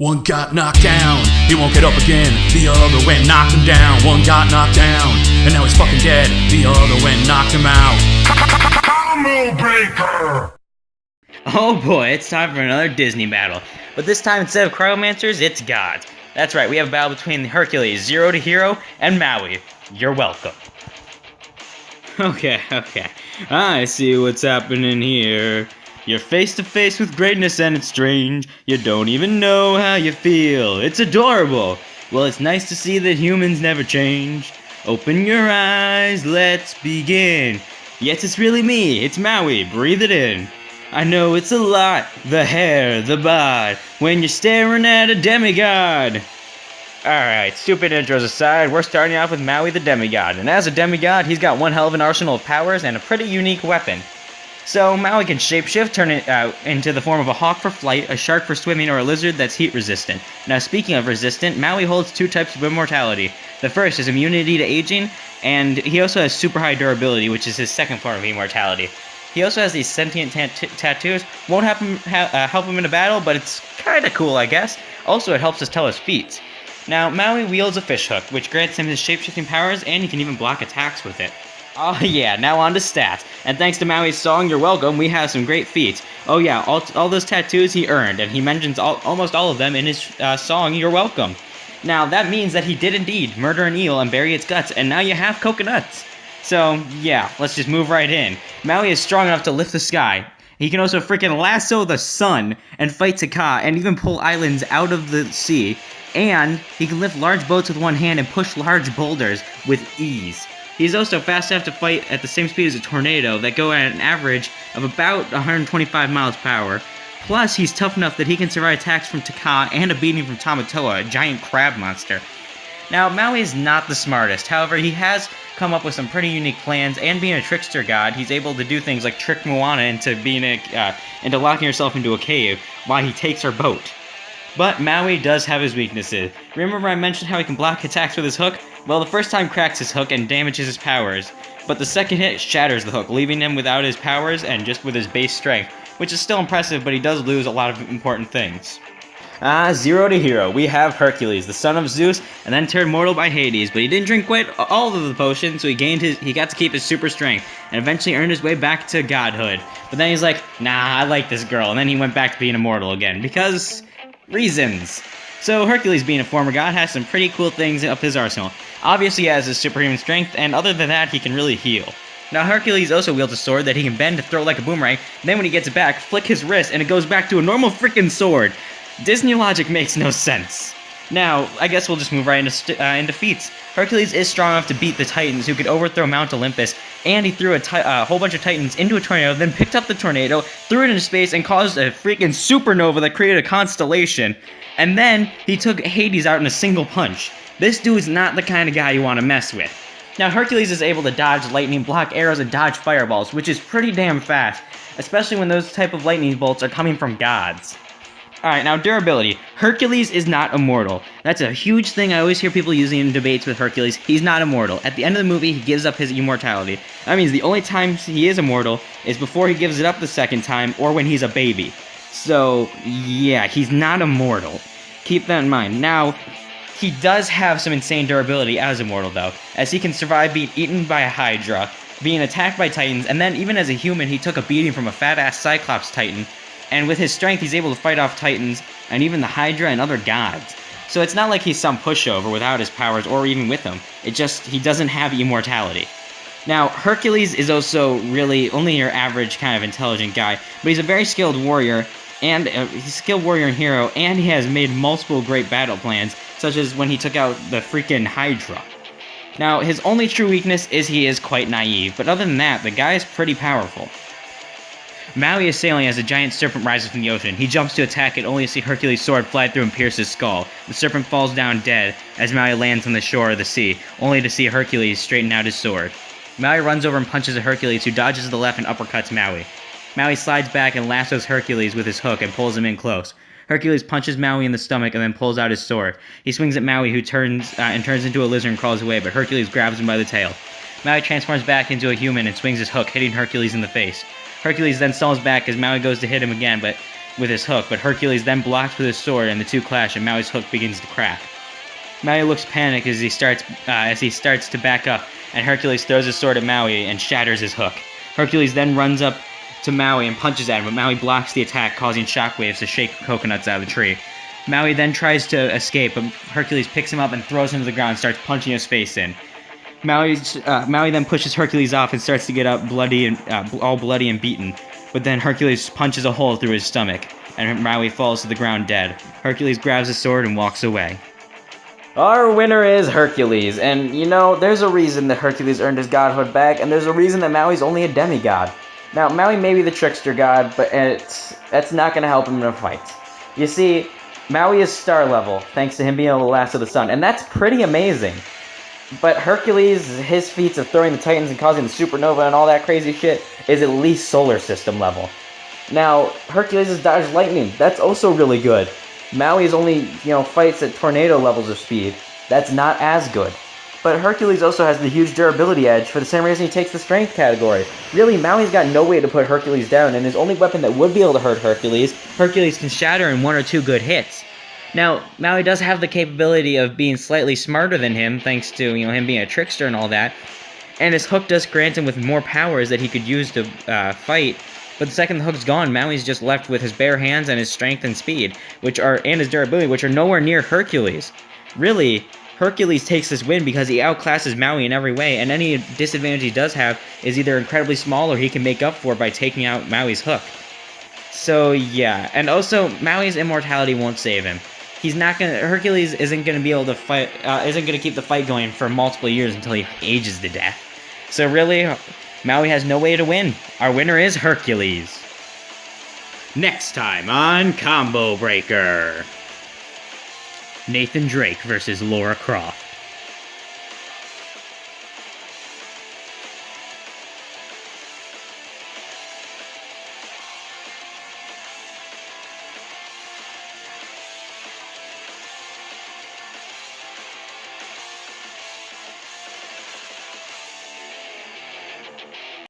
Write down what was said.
One got knocked down, he won't get up again. The other went knocked him down. One got knocked down, and now he's fucking dead. The other went knocked him out. Combo breaker! Oh boy, it's time for another Disney battle. But this time, instead of cryomancers, it's gods. That's right, we have a battle between Hercules, Zero to Hero, and Maui. You're welcome. Okay. I see what's happening here. You're face to face with greatness and it's strange. You don't even know how you feel. It's adorable. Well, it's nice to see that humans never change. Open your eyes, let's begin. Yes, it's really me. It's Maui. Breathe it in. I know it's a lot. The hair, the bod. When you're staring at a demigod. Alright, stupid intros aside, we're starting off with Maui the demigod. And as a demigod, he's got one hell of an arsenal of powers and a pretty unique weapon. So Maui can shapeshift, turn it into the form of a hawk for flight, a shark for swimming, or a lizard that's heat resistant. Now speaking of resistant, Maui holds two types of immortality. The first is immunity to aging, and he also has super high durability, which is his second form of immortality. He also has these sentient tattoos. Won't help him in a battle, but it's kinda cool, I guess. Also, it helps us tell his feats. Now, Maui wields a fish hook, which grants him his shapeshifting powers, and he can even block attacks with it. Oh yeah, now on to stats. And thanks to Maui's song, You're Welcome, we have some great feats. Oh yeah, all those tattoos he earned, and he mentions almost all of them in his song, You're Welcome. Now, that means that he did indeed murder an eel and bury its guts, and now you have coconuts. So, yeah, let's just move right in. Maui is strong enough to lift the sky. He can also freaking lasso the sun and fight Taka and even pull islands out of the sea. And he can lift large boats with one hand and push large boulders with ease. He's also fast enough to fight at the same speed as a tornado that go at an average of about 125 miles per hour. Plus, he's tough enough that he can survive attacks from Taka and a beating from Tamatoa, a giant crab monster. Now, Maui is not the smartest, however, he has come up with some pretty unique plans, and being a trickster god, he's able to do things like trick MOANA into locking herself into a cave while he takes her boat. But Maui does have his weaknesses. Remember I mentioned how he can block attacks with his hook? Well, the first time cracks his hook and damages his powers, but the second hit shatters the hook, leaving him without his powers and just with his base strength, which is still impressive, but he does lose a lot of important things. Zero to Hero, we have Hercules, the son of Zeus, and then turned mortal by Hades, but he didn't drink quite all of the potion, so he got to keep his super strength, and eventually earned his way back to godhood. But then he's like, nah, I like this girl, and then he went back to being immortal again, because reasons. So Hercules, being a former god, has some pretty cool things up his arsenal. Obviously he has his superhuman strength, and other than that, he can really heal. Now Hercules also wields a sword that he can bend to throw like a boomerang, and then when he gets it back, flick his wrist, and it goes back to a normal freaking sword. Disney logic makes no sense. Now, I guess we'll just move right into feats. Hercules is strong enough to beat the Titans, who could overthrow Mount Olympus, and he threw a whole bunch of Titans into a tornado, then picked up the tornado, threw it into space, and caused a freaking supernova that created a constellation. And then, he took Hades out in a single punch. This dude's not the kind of guy you want to mess with. Now, Hercules is able to dodge lightning, block arrows, and dodge fireballs, which is pretty damn fast, especially when those type of lightning bolts are coming from gods. Alright, now durability. Hercules is not immortal. That's a huge thing I always hear people using in debates with Hercules. He's not immortal. At the end of the movie, he gives up his immortality. That means the only time he is immortal is before he gives it up the second time, or when he's a baby. So, yeah, he's not immortal. Keep that in mind. Now, he does have some insane durability as immortal, though, as he can survive being eaten by a Hydra, being attacked by Titans, and then even as a human, he took a beating from a fat-ass Cyclops Titan, and with his strength, he's able to fight off Titans, and even the Hydra and other gods. So it's not like he's some pushover without his powers, or even with them. It just, he doesn't have immortality. Now, Hercules is also really only your average kind of intelligent guy, but he's a very skilled warrior, and he's a skilled warrior and hero, and he has made multiple great battle plans, such as when he took out the freaking Hydra. Now, his only true weakness is he is quite naive, but other than that, the guy is pretty powerful. Maui is sailing as a giant serpent rises from the ocean. He jumps to attack it only to see Hercules' sword fly through and pierce his skull. The serpent falls down dead as Maui lands on the shore of the sea, only to see Hercules straighten out his sword. Maui runs over and punches at Hercules, who dodges to the left and uppercuts Maui. Maui slides back and lassos Hercules with his hook and pulls him in close. Hercules punches Maui in the stomach and then pulls out his sword. He swings at Maui, who turns into a lizard and crawls away, but Hercules grabs him by the tail. Maui transforms back into a human and swings his hook, hitting Hercules in the face. Hercules then stumbles back as Maui goes to hit him again, but with his hook, but Hercules then blocks with his sword, and the two clash, and Maui's hook begins to crack. Maui looks panicked as he starts to back up, and Hercules throws his sword at Maui and shatters his hook. Hercules then runs up to Maui and punches at him, but Maui blocks the attack, causing shockwaves to shake coconuts out of the tree. Maui then tries to escape, but Hercules picks him up and throws him to the ground and starts punching his face in. Maui then pushes Hercules off and starts to get up all bloody and beaten, but then Hercules punches a hole through his stomach, and Maui falls to the ground dead. Hercules grabs his sword and walks away. Our winner is Hercules, and you know, there's a reason that Hercules earned his godhood back, and there's a reason that Maui's only a demigod. Now, Maui may be the trickster god, but that's not going to help him in a fight. You see, Maui is star level, thanks to him being able to lasso the sun, and that's pretty amazing. But Hercules, his feats of throwing the titans and causing the supernova and all that crazy shit, is at least solar system level. Now, Hercules has dodged lightning, that's also really good. Maui's only, fights at tornado levels of speed. That's not as good. But Hercules also has the huge durability edge for the same reason he takes the strength category. Really, Maui's got no way to put Hercules down, and his only weapon that would be able to hurt Hercules can shatter in 1 or 2 good hits. Now, Maui does have the capability of being slightly smarter than him, thanks to, him being a trickster and all that. And his hook does grant him with more powers that he could use to fight. But the second the hook's gone, Maui's just left with his bare hands and his strength and speed, and his durability, which are nowhere near Hercules. Really, Hercules takes this win because he outclasses Maui in every way, and any disadvantage he does have is either incredibly small or he can make up for by taking out Maui's hook. So yeah, and also Maui's immortality won't save him. Hercules isn't gonna be able to fight, isn't gonna keep the fight going for multiple years until he ages to death. So really, Maui has no way to win. Our winner is Hercules. Next time on Combo Breaker, Nathan Drake versus Laura Croft.